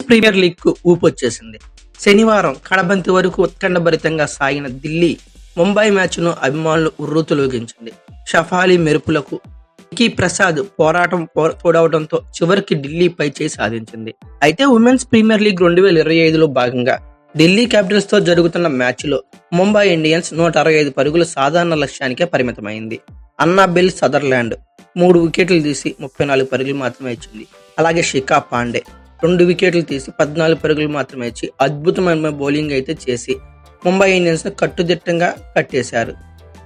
Premier league కు ఊపొచ్చేసింది. శనివారం కడబంతి వరకు ఉత్కంఠభరితంగా సాగిన ఢిల్లీ ముంబై మ్యాచ్ ను అభిమానులు ఉర్రూతలూగించింది. షఫాలీ మెరుపులకు నికీ ప్రసాద్ పోరాటం తోడవడంతో చివరికి ఢిల్లీ పై చేయి సాధించింది. అయితే ఉమెన్స్ ప్రీమియర్ లీగ్ 2025లో భాగంగా ఢిల్లీ క్యాపిటల్స్ తో జరుగుతున్న మ్యాచ్ లో ముంబై ఇండియన్స్ 165 పరుగుల సాధారణ లక్ష్యానికే పరిమితమైంది. అన్నాబెల్ సదర్లాండ్ 3 వికెట్లు తీసి 34 పరుగులు మాత్రమే ఇచ్చింది. అలాగే శిఖా పాండే 2 వికెట్లు తీసి 14 పరుగులు మాత్రమే ఇచ్చి అద్భుతమైన బౌలింగ్ అయితే చేసి ముంబై ఇండియన్స్ ను కట్టుదిట్టంగా కట్టేశారు.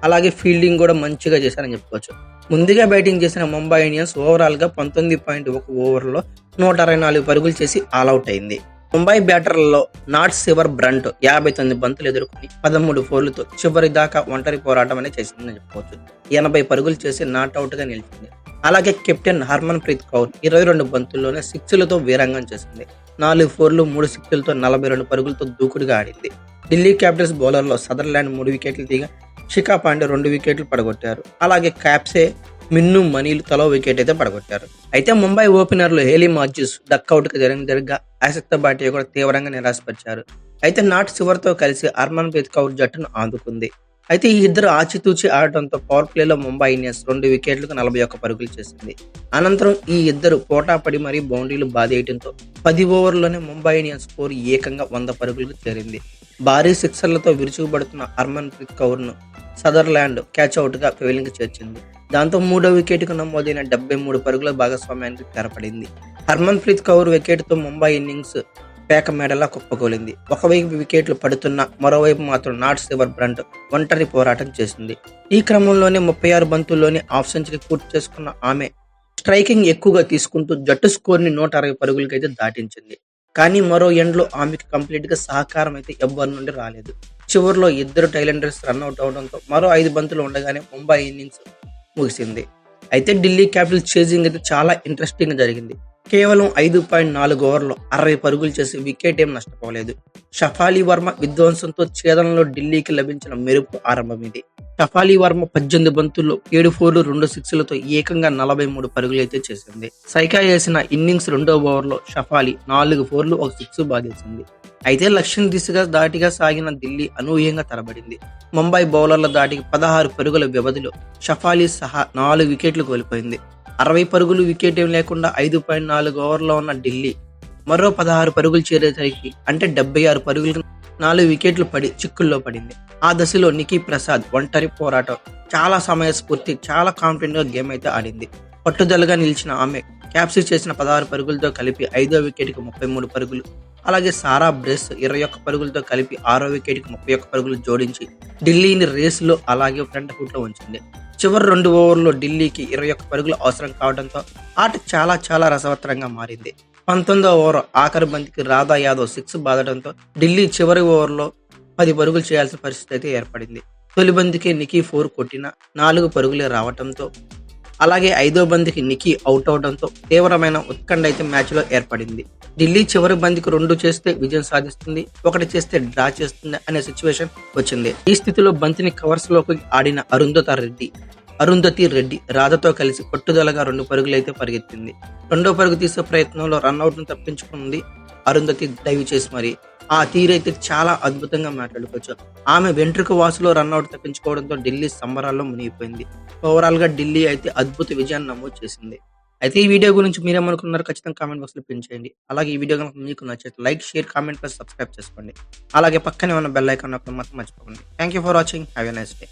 అలాగే ఫీల్డింగ్ కూడా మంచిగా చేశారని చెప్పుకోవచ్చు. ముందుగా బ్యాటింగ్ చేసిన ముంబై ఇండియన్స్ ఓవరాల్ గా 19.1 ఓవర్లో 164 పరుగులు చేసి ఆల్అౌట్ అయింది. ముంబై బ్యాటర్లలో నాట్ సివర్ బ్రంట్ 59 బంతులు ఎదుర్కొని 13 ఫోర్లతో చివరి దాకా ఒంటరి పోరాటం అనేది చేసిందని చెప్పుకోవచ్చు. 80 పరుగులు చేసి నాట్అవుట్ గా నిలిచింది. అలాగే కెప్టెన్ హర్మన్ ప్రీత్ కౌర్ 22 బంతుల్లోనే 6లతో వీరంగం చేసింది. 4 ఫోర్లు 3 సిక్స్లతో 42 పరుగులతో దూకుడుగా ఆడింది. ఢిల్లీ క్యాపిటల్స్ బౌలర్లో సదర్లాండ్ 3 వికెట్లు తీగా శిఖా పాండే 2 వికెట్లు పడగొట్టారు. అలాగే క్యాప్సే మిన్ను మనీలు తలో వికెట్ అయితే పడగొట్టారు. అయితే ముంబై ఓపెనర్లు హేలీ మాథ్యూస్ డక్అవుట్ కు జరిగా ఆసక్త భాటియా కూడా తీవ్రంగా నిరాశపరిచారు. అయితే నాట్ సివర్తో కలిసి హర్మన్ ప్రీత్ కౌర్ జట్టును ఆదుకుంది. అయితే ఈ ఇద్దరు ఆచితూచి ఆడటంతో పవర్ ప్లేలో ముంబై ఇండియన్స్ 2 వికెట్లకు 41 పరుగులు చేసింది. అనంతరం ఈ ఇద్దరు పోటాపడి మరీ బౌండరీలు బాదేయడంతో 10 ఓవర్లోనే ముంబై ఇండియన్స్ స్కోర్ ఏకంగా 100 పరుగులకు చేరింది. భారీ సిక్సర్లతో విరుచుకుపడుతున్న హర్మన్ ప్రీత్ కౌర్ ను సదర్లాండ్ క్యాచ్అవుట్ గా ఫెయిలింగ్ చేర్చింది. దాంతో 3వ వికెట్ కు నమోదైన 73 పరుగుల భాగస్వామ్యానికి తెరపడింది. హర్మన్ ప్రీత్ కౌర్ వికెట్ తో ముంబై ఇన్నింగ్స్ పేక మేడలా కుప్పకూలింది. ఒకవైపు వికెట్లు పడుతున్నా మరోవైపు మాత్రం నాట్ సివర్ బ్రంట్ ఒంటరి పోరాటం చేసింది. ఈ క్రమంలోనే 36 బంతుల్లోనే హాఫ్ సెంచరీ పూర్తి చేసుకున్న ఆమె స్ట్రైకింగ్ ఎక్కువగా తీసుకుంటూ జట్టు స్కోర్ ని 160 పరుగులకైతే దాటించింది. కానీ మరో ఎండ్లో ఆమెకు కంప్లీట్ గా సహకారం అయితే ఎవ్వరి నుండి రాలేదు. చివరిలో ఇద్దరు టైలెండర్స్ రన్అట్ అవడంతో మరో 5 బంతులు ఉండగానే ముంబై ఇన్నింగ్స్ ముగిసింది. అయితే ఢిల్లీ క్యాపిటల్స్ చేజింగ్ అయితే చాలా ఇంట్రెస్టింగ్ జరిగింది. కేవలం 5.4 ఓవర్లో 60 పరుగులు చేసి వికెట్ ఏం నష్టపోలేదు. షఫాలీ వర్మ విధ్వంసంతో ఛేదనలో ఢిల్లీకి లభించిన మెరుపు ఆరంభం ఇది. షఫాలీ వర్మ 18 బంతుల్లో 7 ఫోర్లు 2 సిక్స్లతో ఏకంగా 43 పరుగులు అయితే చేసింది. సైకా వేసిన ఇన్నింగ్స్ 2వ ఓవర్లో షఫాలీ 4 ఫోర్లు 1 సిక్స్ బాధేసింది. అయితే లక్ష్యం దిశగా దాటిగా సాగిన ఢిల్లీ అనూహ్యంగా తరబడింది. ముంబై బౌలర్ల దాటికి 16 పరుగుల వ్యవధిలో షఫాలీ సహా 4 వికెట్లు కోల్పోయింది. 60 పరుగులు వికెట్ ఏం లేకుండా 5.4 ఓవర్లో ఉన్న ఢిల్లీ మరో 16 పరుగులు చేరేసరికి అంటే 76 పరుగులు 4 వికెట్లు పడి చిక్కుల్లో పడింది. ఆ దశలో నికీ ప్రసాద్ ఒంటరి పోరాటం చాలా సమయస్ఫూర్తి చాలా కాన్ఫిడెంట్ గా గేమ్ అయితే ఆడింది. పట్టుదలగా నిలిచిన ఆమె క్యాప్సీ చేసిన 16 పరుగులతో కలిపి 5వ వికెట్ కు 33 పరుగులు, అలాగే సారా బ్రెస్ 21 పరుగులతో కలిపి 6వ వికెట్ కు 31 పరుగులు జోడించి ఢిల్లీని రేసులో అలాగే ఫ్రంట్ ఫుట్ లో ఉంచింది. చివరి 2 ఓవర్లో ఢిల్లీకి 21 పరుగులు అవసరం కావడంతో ఆట చాలా చాలా రసవత్తరంగా మారింది. 19వ ఓవర్ ఆఖరి బంతికి రాధా యాదవ్ 6 బాదడంతో ఢిల్లీ చివరి ఓవర్లో 10 పరుగులు చేయాల్సిన పరిస్థితి అయితే ఏర్పడింది. తొలి బంతికి నికీ 4 కొట్టిన 4 పరుగులే రావడంతో అలాగే 5వ బంతికి నికీ అవుట్ అవడంతో తీవ్రమైన ఉత్కంఠ అయితే మ్యాచ్ లో ఏర్పడింది. ఢిల్లీ చివరి బంతికి 2 చేస్తే విజయం సాధిస్తుంది, 1 చేస్తే డ్రా చేస్తుంది అనే సిచ్యువేషన్ వచ్చింది. ఈ స్థితిలో బంతిని కవర్స్ లోకి ఆడిన అరుంధతి రెడ్డి రాధతో కలిసి పట్టుదలగా 2 పరుగులు అయితే పరిగెత్తింది. 2వ పరుగు తీసే ప్రయత్నంలో రన్అట్ ను తప్పించుకుంది అరుంధతి డైవ్ చేసి మరి. ఆ తీరైతే చాలా అద్భుతంగా మాట్లాడుకోవచ్చు. ఆమె వెంట్రుక వాసులో రన్అట్ తప్పించుకోవడంతో ఢిల్లీ సంబరాల్లో మునిగిపోయింది. ఓవరాల్ గా ఢిల్లీ అయితే అద్భుత విజయాన్ని నమోదు చేసింది. అయితే ఈ వీడియో గురించి మీరేమనుకున్నారు ఖచ్చితంగా కామెంట్ బాక్స్ లో పిన్ చేయండి. అలాగే ఈ వీడియో కనుక మీకు నచ్చితే like, share, comment plus subscribe చేసుకోండి. అలాగే పక్కనే ఉన్న బెల్ ఐకాన్ నొక్కడం మాత్రం మర్చిపోకండి. Thank you for watching. Have a nice day.